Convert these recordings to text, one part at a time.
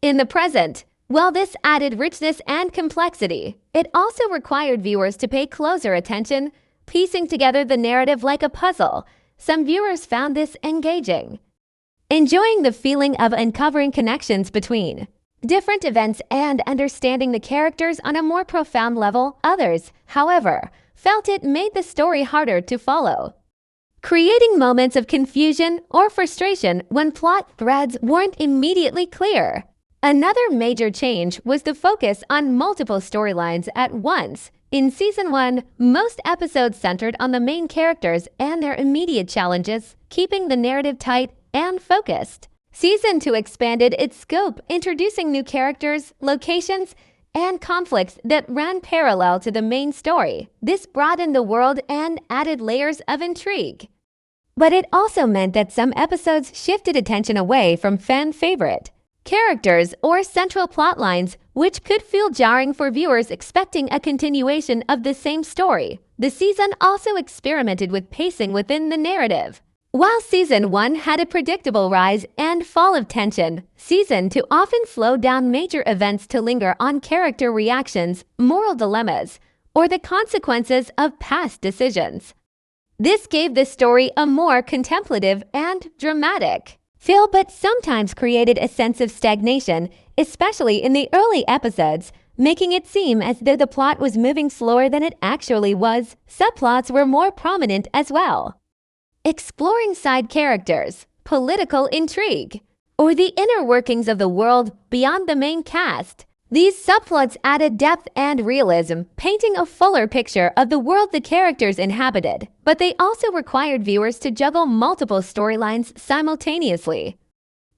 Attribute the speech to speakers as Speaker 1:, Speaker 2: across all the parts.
Speaker 1: In the present, while this added richness and complexity, it also required viewers to pay closer attention, piecing together the narrative like a puzzle. Some viewers found this engaging, enjoying the feeling of uncovering connections between different events and understanding the characters on a more profound level. Others, however, felt it made the story harder to follow, creating moments of confusion or frustration when plot threads weren't immediately clear. Another major change was the focus on multiple storylines at once. In Season 1, most episodes centered on the main characters and their immediate challenges, keeping the narrative tight and focused. Season 2 expanded its scope, introducing new characters, locations, and conflicts that ran parallel to the main story. This broadened the world and added layers of intrigue. But it also meant that some episodes shifted attention away from fan-favorite characters or central plot lines, which could feel jarring for viewers expecting a continuation of the same story. The season also experimented with pacing within the narrative. While Season 1 had a predictable rise and fall of tension, Season 2 often slowed down major events to linger on character reactions, moral dilemmas, or the consequences of past decisions. This gave the story a more contemplative and dramatic feel, but sometimes created a sense of stagnation, especially in the early episodes, making it seem as though the plot was moving slower than it actually was. Subplots were more prominent as well, exploring side characters, political intrigue, or the inner workings of the world beyond the main cast. These subplots added depth and realism, painting a fuller picture of the world the characters inhabited. But they also required viewers to juggle multiple storylines simultaneously,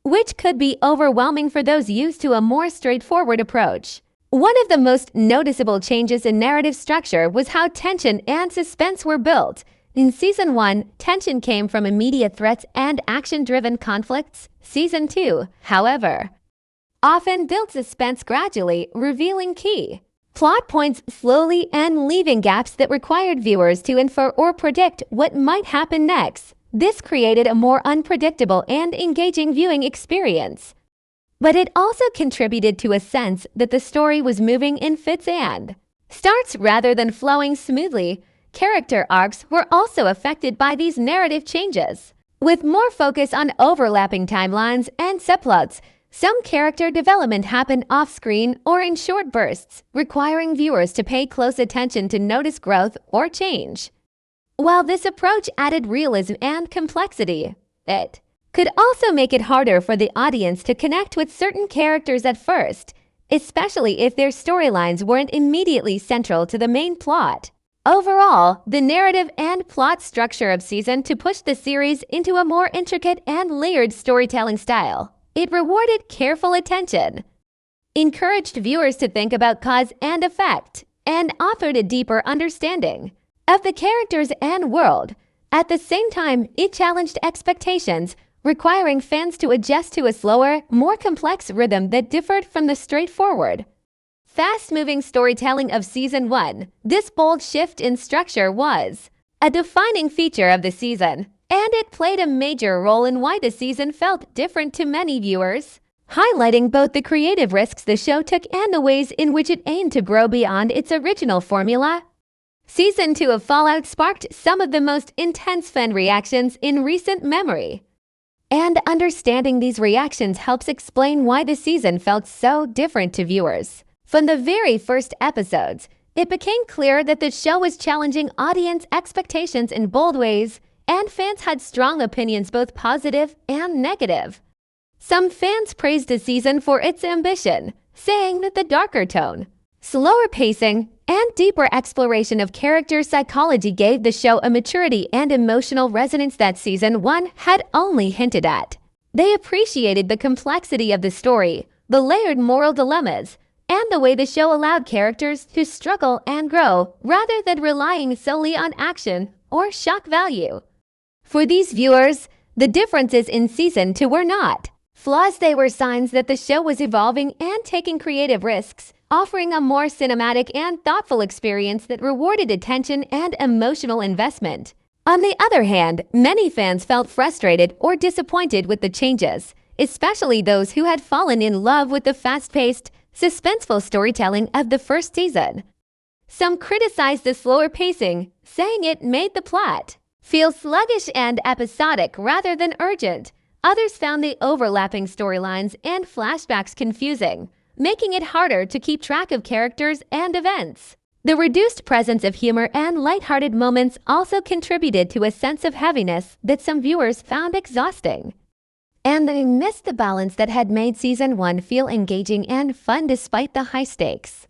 Speaker 1: which could be overwhelming for those used to a more straightforward approach. One of the most noticeable changes in narrative structure was how tension and suspense were built. In Season 1, tension came from immediate threats and action-driven conflicts. Season 2, however, often built suspense gradually, revealing key plot points slowly and leaving gaps that required viewers to infer or predict what might happen next. This created a more unpredictable and engaging viewing experience. But it also contributed to a sense that the story was moving in fits and starts rather than flowing smoothly. Character arcs were also affected by these narrative changes. With more focus on overlapping timelines and subplots, some character development happened off-screen or in short bursts, requiring viewers to pay close attention to notice growth or change. While this approach added realism and complexity, it could also make it harder for the audience to connect with certain characters at first, especially if their storylines weren't immediately central to the main plot. Overall, the narrative and plot structure of Season 2 pushed the series into a more intricate and layered storytelling style. It rewarded careful attention, encouraged viewers to think about cause and effect, and offered a deeper understanding of the characters and world. At the same time, it challenged expectations, requiring fans to adjust to a slower, more complex rhythm that differed from the straightforward, fast-moving storytelling of Season 1. This bold shift in structure was a defining feature of the season, and it played a major role in why the season felt different to many viewers, highlighting both the creative risks the show took and the ways in which it aimed to grow beyond its original formula. Season 2 of Fallout sparked some of the most intense fan reactions in recent memory, and understanding these reactions helps explain why the season felt so different to viewers. From the very first episodes, it became clear that the show was challenging audience expectations in bold ways, and fans had strong opinions, both positive and negative. Some fans praised the season for its ambition, saying that the darker tone, slower pacing, and deeper exploration of character psychology gave the show a maturity and emotional resonance that Season 1 had only hinted at. They appreciated the complexity of the story, the layered moral dilemmas, and the way the show allowed characters to struggle and grow rather than relying solely on action or shock value. For these viewers, the differences in Season 2 were not flaws. They were signs that the show was evolving and taking creative risks, offering a more cinematic and thoughtful experience that rewarded attention and emotional investment. On the other hand, many fans felt frustrated or disappointed with the changes, especially those who had fallen in love with the fast-paced, suspenseful storytelling of the first season. Some criticized the slower pacing, saying it made the plot feel sluggish and episodic rather than urgent. Others found the overlapping storylines and flashbacks confusing, making it harder to keep track of characters and events. The reduced presence of humor and lighthearted moments also contributed to a sense of heaviness that some viewers found exhausting. And they missed the balance that had made Season 1 feel engaging and fun despite the high stakes.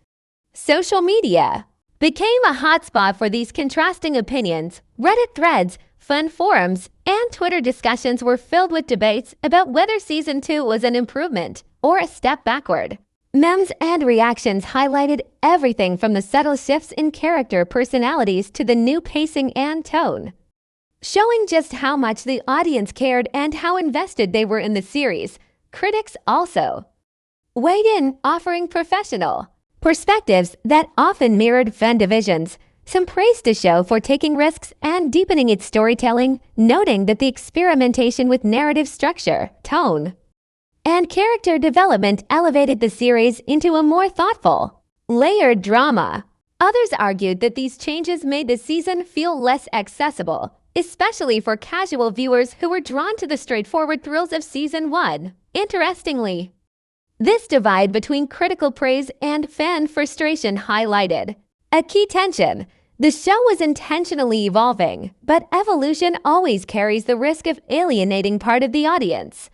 Speaker 1: Social media became a hotspot for these contrasting opinions. Reddit threads, fun forums, and Twitter discussions were filled with debates about whether Season 2 was an improvement or a step backward. Memes and reactions highlighted everything from the subtle shifts in character personalities to the new pacing and tone, showing just how much the audience cared and how invested they were in the series. Critics also weighed in, offering professional perspectives that often mirrored fan divisions. Some praised the show for taking risks and deepening its storytelling, noting that the experimentation with narrative structure, tone, and character development elevated the series into a more thoughtful, layered drama. Others argued that these changes made the season feel less accessible, especially for casual viewers who were drawn to the straightforward thrills of Season 1. Interestingly, this divide between critical praise and fan frustration highlighted a key tension. The show was intentionally evolving, but evolution always carries the risk of alienating part of the audience.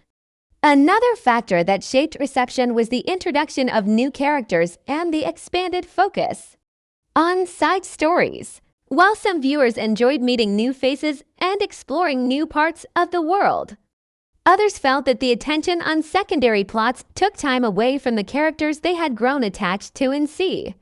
Speaker 1: Another factor that shaped reception was the introduction of new characters and the expanded focus on side stories. While some viewers enjoyed meeting new faces and exploring new parts of the world, others felt that the attention on secondary plots took time away from the characters they had grown attached to in Season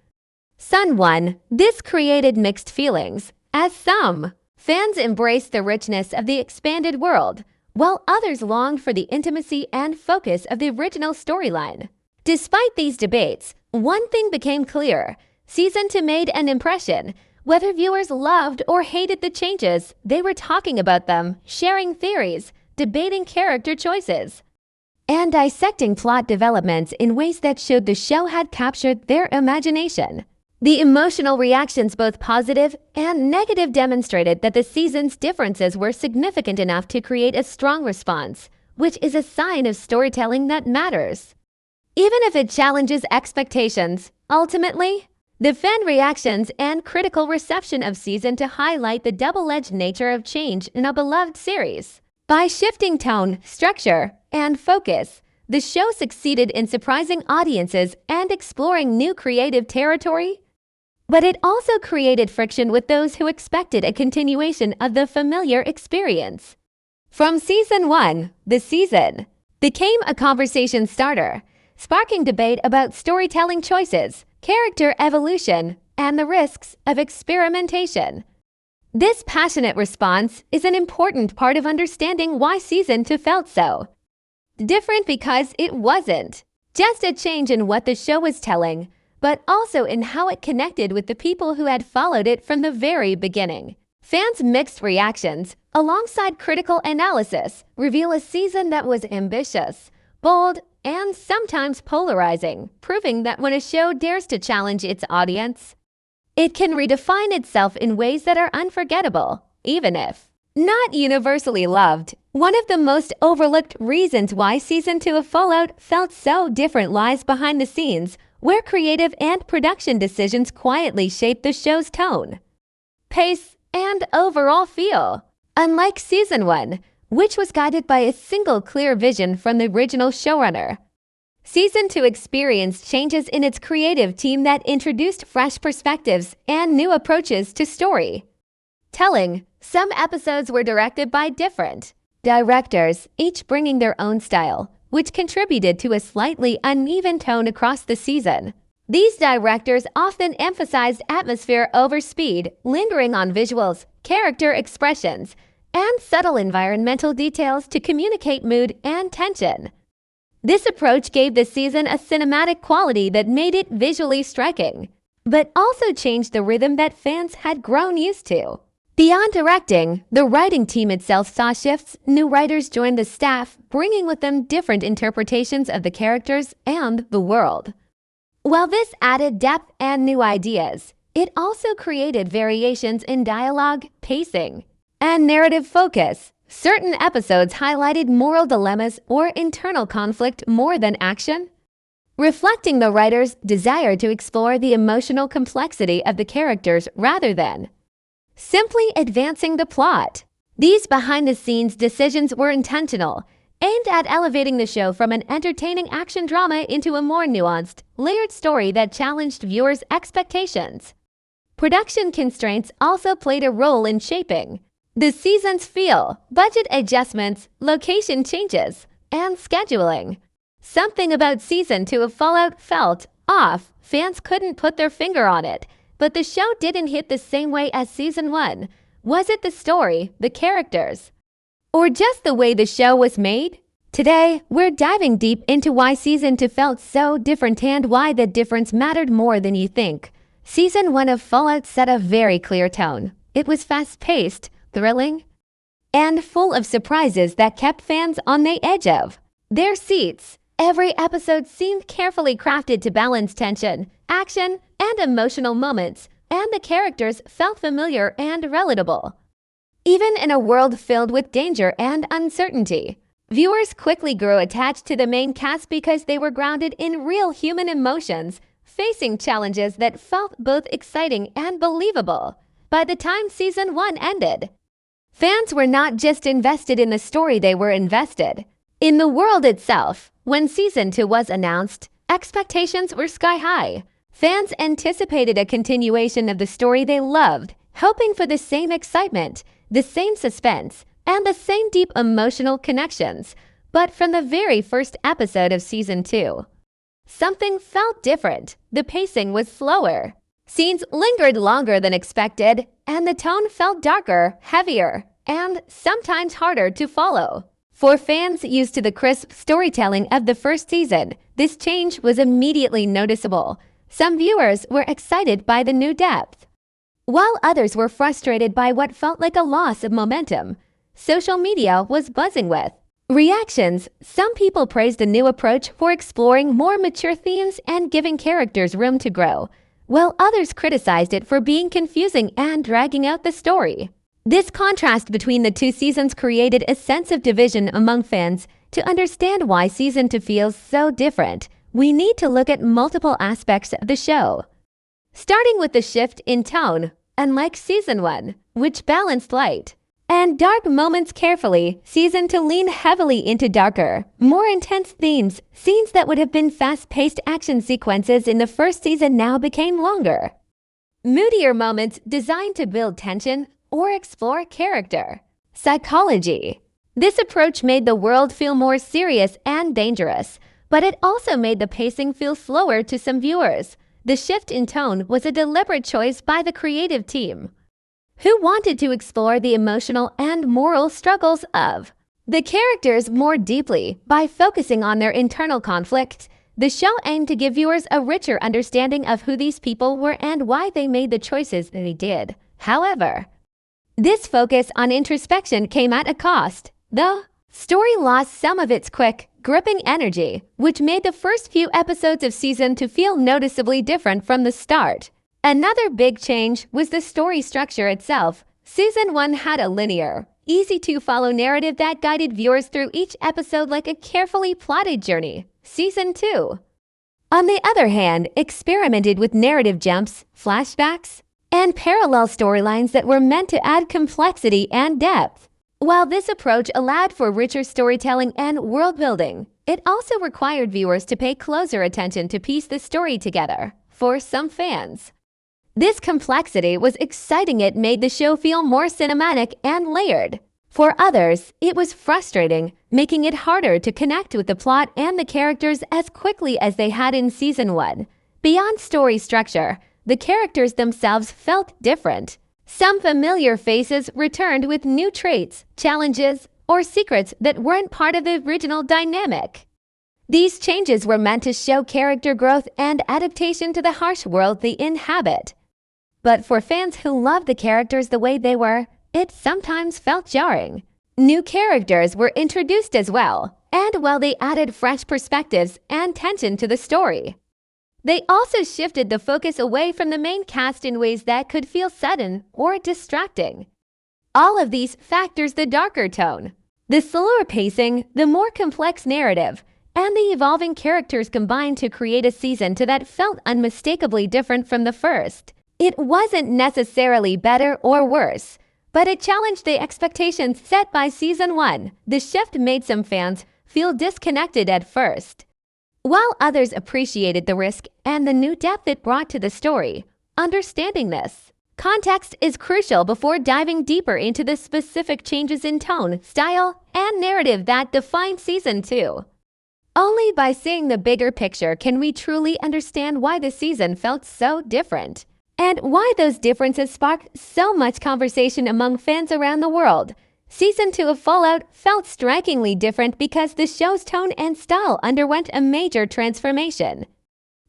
Speaker 1: 1. This created mixed feelings, as some fans embraced the richness of the expanded world, while others longed for the intimacy and focus of the original storyline. Despite these debates, one thing became clear: Season 2 made an impression. Whether viewers loved or hated the changes, they were talking about them, sharing theories, debating character choices, and dissecting plot developments in ways that showed the show had captured their imagination. The emotional reactions, both positive and negative, demonstrated that the season's differences were significant enough to create a strong response, which is a sign of storytelling that matters, even if it challenges expectations. Ultimately, the fan reactions and critical reception of Season 2 highlight the double-edged nature of change in a beloved series. By shifting tone, structure, and focus, the show succeeded in surprising audiences and exploring new creative territory. But it also created friction with those who expected a continuation of the familiar experience. From Season 1, the season became a conversation starter, sparking debate about storytelling choices, character evolution, and the risks of experimentation. This passionate response is an important part of understanding why Season 2 felt so different, because it wasn't just a change in what the show was telling, but also in how it connected with the people who had followed it from the very beginning. Fans' mixed reactions, alongside critical analysis, reveal a season that was ambitious, bold, and sometimes polarizing, proving that when a show dares to challenge its audience, it can redefine itself in ways that are unforgettable, even if not universally loved. One of the most overlooked reasons why Season 2 of Fallout felt so different lies behind the scenes, where creative and production decisions quietly shaped the show's tone, pace, and overall feel. Unlike Season 1, which was guided by a single clear vision from the original showrunner, Season 2 experienced changes in its creative team that introduced fresh perspectives and new approaches to storytelling. Some episodes were directed by different directors, each bringing their own style, which contributed to a slightly uneven tone across the season. These directors often emphasized atmosphere over speed, lingering on visuals, character expressions, and subtle environmental details to communicate mood and tension. This approach gave the season a cinematic quality that made it visually striking, but also changed the rhythm that fans had grown used to. Beyond directing, the writing team itself saw shifts. New writers joined the staff, bringing with them different interpretations of the characters and the world. While this added depth and new ideas, it also created variations in dialogue, pacing, and narrative focus. Certain episodes highlighted moral dilemmas or internal conflict more than action, reflecting the writer's desire to explore the emotional complexity of the characters rather than simply advancing the plot. These behind-the-scenes decisions were intentional, aimed at elevating the show from an entertaining action drama into a more nuanced, layered story that challenged viewers' expectations. Production constraints also played a role in shaping the season's feel. Budget adjustments, location changes, and scheduling. Something about Season 2 of Fallout felt off. Fans couldn't put their finger on it, but the show didn't hit the same way as Season 1. Was it the story, the characters, or just the way the show was made? Today, we're diving deep into why Season 2 felt so different and why that difference mattered more than you think. Season 1 of Fallout set a very clear tone. It was fast-paced, thrilling, and full of surprises that kept fans on the edge of their seats. Every episode seemed carefully crafted to balance tension, action, and emotional moments, and the characters felt familiar and relatable. Even in a world filled with danger and uncertainty, viewers quickly grew attached to the main cast because they were grounded in real human emotions, facing challenges that felt both exciting and believable. By the time Season 1 ended, fans were not just invested in the story, they were invested in the world itself. When Season 2 was announced, expectations were sky-high. Fans anticipated a continuation of the story they loved, hoping for the same excitement, the same suspense, and the same deep emotional connections. But from the very first episode of Season 2, something felt different. The pacing was slower. Scenes lingered longer than expected, and the tone felt darker, heavier, and sometimes harder to follow. For fans used to the crisp storytelling of the first season, this change was immediately noticeable. Some viewers were excited by the new depth, while others were frustrated by what felt like a loss of momentum. Social media was buzzing with reactions. Some people praised the new approach for exploring more mature themes and giving characters room to grow, while others criticized it for being confusing and dragging out the story. This contrast between the two seasons created a sense of division among fans. To understand why Season 2 feels so different, we need to look at multiple aspects of the show. Starting with the shift in tone. Unlike Season 1, which balanced light and dark moments carefully, Season 2 leaned heavily into darker, more intense themes. Scenes that would have been fast-paced action sequences in the first season now became longer, moodier moments designed to build tension or explore character psychology. This approach made the world feel more serious and dangerous, but it also made the pacing feel slower to some viewers. The shift in tone was a deliberate choice by the creative team, who wanted to explore the emotional and moral struggles of the characters more deeply. By focusing on their internal conflicts, the show aimed to give viewers a richer understanding of who these people were and why they made the choices they did. However, this focus on introspection came at a cost. The story lost some of its quick, gripping energy, which made the first few episodes of Season 2 feel noticeably different from the start. Another big change was the story structure itself. Season 1 had a linear, easy-to-follow narrative that guided viewers through each episode like a carefully plotted journey. Season 2, on the other hand, experimented with narrative jumps, flashbacks, and parallel storylines that were meant to add complexity and depth. While this approach allowed for richer storytelling and world-building, it also required viewers to pay closer attention to piece the story together. For some fans, this complexity was exciting. It made the show feel more cinematic and layered. For others, it was frustrating, making it harder to connect with the plot and the characters as quickly as they had in Season 1. Beyond story structure, the characters themselves felt different. Some familiar faces returned with new traits, challenges, or secrets that weren't part of the original dynamic. These changes were meant to show character growth and adaptation to the harsh world they inhabit. But for fans who loved the characters the way they were, it sometimes felt jarring. New characters were introduced as well, and while they added fresh perspectives and tension to the story, they also shifted the focus away from the main cast in ways that could feel sudden or distracting. All of these factors the darker tone, the slower pacing, the more complex narrative, and the evolving characters combined to create a season that felt unmistakably different from the first. It wasn't necessarily better or worse, but it challenged the expectations set by Season 1. The shift made some fans feel disconnected at first, while others appreciated the risk and the new depth it brought to the story. Understanding this context is crucial before diving deeper into the specific changes in tone, style, and narrative that define Season 2. Only by seeing the bigger picture can we truly understand why the season felt so different, and why those differences sparked so much conversation among fans around the world. Season 2 of Fallout felt strikingly different because the show's tone and style underwent a major transformation.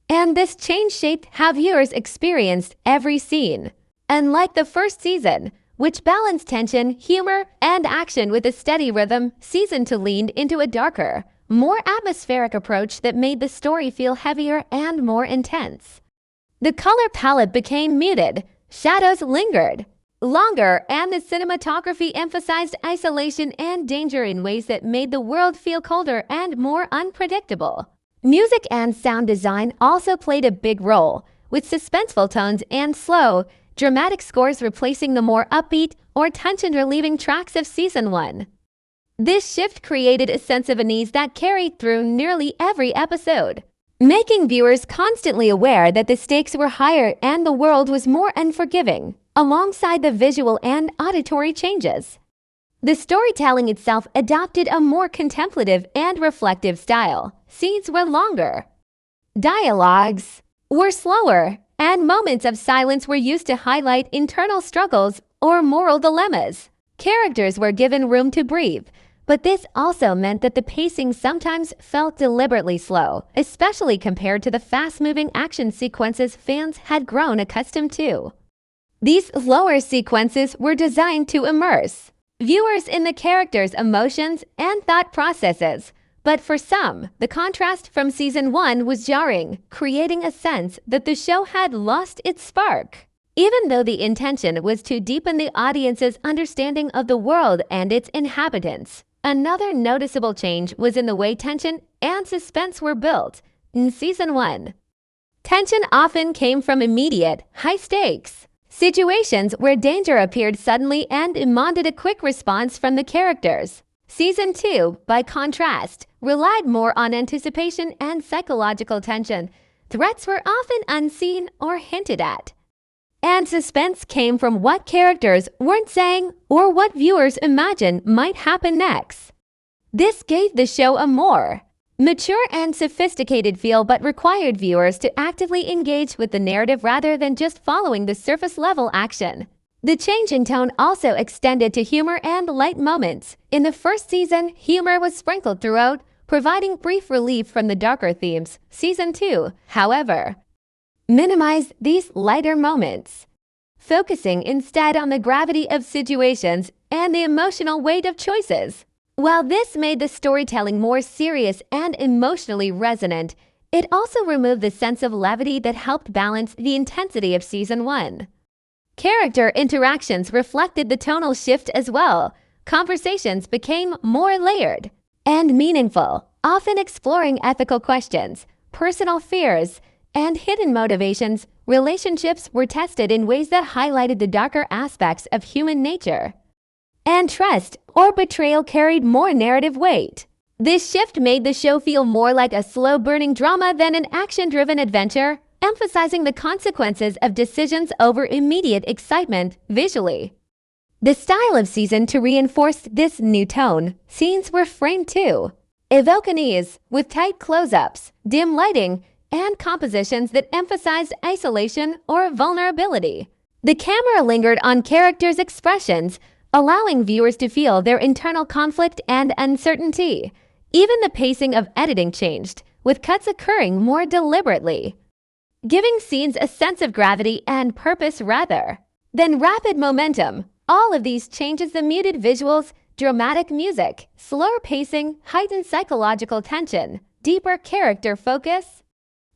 Speaker 1: And this change shaped how viewers experienced every scene. Unlike the first season, which balanced tension, humor, and action with a steady rhythm, Season 2 leaned into a darker, more atmospheric approach that made the story feel heavier and more intense. The color palette became muted, shadows lingered longer, and the cinematography emphasized isolation and danger in ways that made the world feel colder and more unpredictable. Music and sound design also played a big role, with suspenseful tones and slow, dramatic scores replacing the more upbeat or tension-relieving tracks of Season 1. This shift created a sense of unease that carried through nearly every episode, making viewers constantly aware that the stakes were higher and the world was more unforgiving. Alongside the visual and auditory changes, the storytelling itself adopted a more contemplative and reflective style. Scenes were longer, dialogues were slower, and moments of silence were used to highlight internal struggles or moral dilemmas. Characters were given room to breathe, but this also meant that the pacing sometimes felt deliberately slow, especially compared to the fast-moving action sequences fans had grown accustomed to. These lower sequences were designed to immerse viewers in the characters' emotions and thought processes, but for some, the contrast from Season 1 was jarring, creating a sense that the show had lost its spark. Even though the intention was to deepen the audience's understanding of the world and its inhabitants, another noticeable change was in the way tension and suspense were built. In Season 1, tension often came from immediate, high-stakes situations where danger appeared suddenly and demanded a quick response from the characters. Season 2, by contrast, relied more on anticipation and psychological tension. Threats were often unseen or hinted at, and suspense came from what characters weren't saying or what viewers imagined might happen next. This gave the show a more mature and sophisticated feel, but required viewers to actively engage with the narrative rather than just following the surface-level action. The change in tone also extended to humor and light moments. In the first season, humor was sprinkled throughout, providing brief relief from the darker themes. Season 2, however, minimized these lighter moments, focusing instead on the gravity of situations and the emotional weight of choices. While this made the storytelling more serious and emotionally resonant, it also removed the sense of levity that helped balance the intensity of Season 1. Character interactions reflected the tonal shift as well. Conversations became more layered and meaningful, often exploring ethical questions, personal fears, and hidden motivations. Relationships were tested in ways that highlighted the darker aspects of human nature, and trust or betrayal carried more narrative weight. This shift made the show feel more like a slow-burning drama than an action-driven adventure, emphasizing the consequences of decisions over immediate excitement visually. The style of Season 2 reinforced this new tone. Scenes were framed to evoke unease, with tight close-ups, dim lighting, and compositions that emphasized isolation or vulnerability. The camera lingered on characters' expressions, allowing viewers to feel their internal conflict and uncertainty. Even the pacing of editing changed, with cuts occurring more deliberately, giving scenes a sense of gravity and purpose rather than rapid momentum. All of these changes the muted visuals, dramatic music, slower pacing, heightened psychological tension, deeper character focus,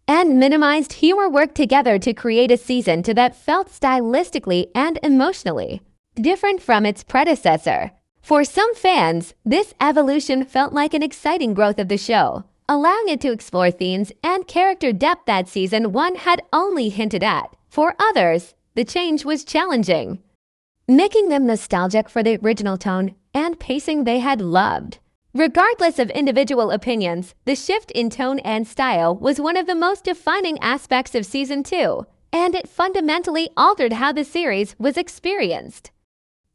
Speaker 1: and minimized humor work together to create a season that felt stylistically and emotionally different from its predecessor. For some fans, this evolution felt like an exciting growth of the show, allowing it to explore themes and character depth that season 1 had only hinted at. For others, the change was challenging, making them nostalgic for the original tone and pacing they had loved. Regardless of individual opinions, the shift in tone and style was one of the most defining aspects of Season 2, and it fundamentally altered how the series was experienced.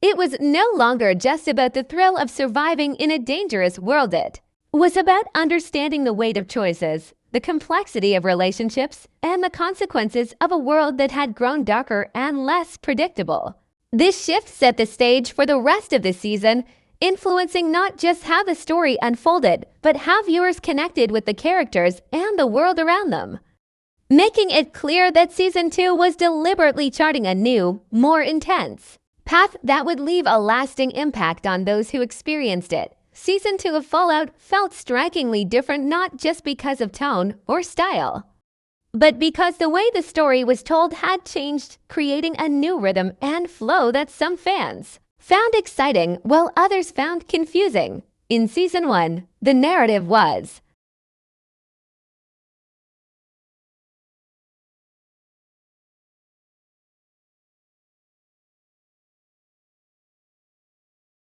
Speaker 1: It was no longer just about the thrill of surviving in a dangerous world. It was about understanding the weight of choices, the complexity of relationships, and the consequences of a world that had grown darker and less predictable. This shift set the stage for the rest of the season, influencing not just how the story unfolded, but how viewers connected with the characters and the world around them, making it clear that Season 2 was deliberately charting a new, more intense path that would leave a lasting impact on those who experienced it. Season 2 of Fallout felt strikingly different not just because of tone or style, but because the way the story was told had changed, creating a new rhythm and flow that some fans found exciting while others found confusing. In Season 1, the narrative was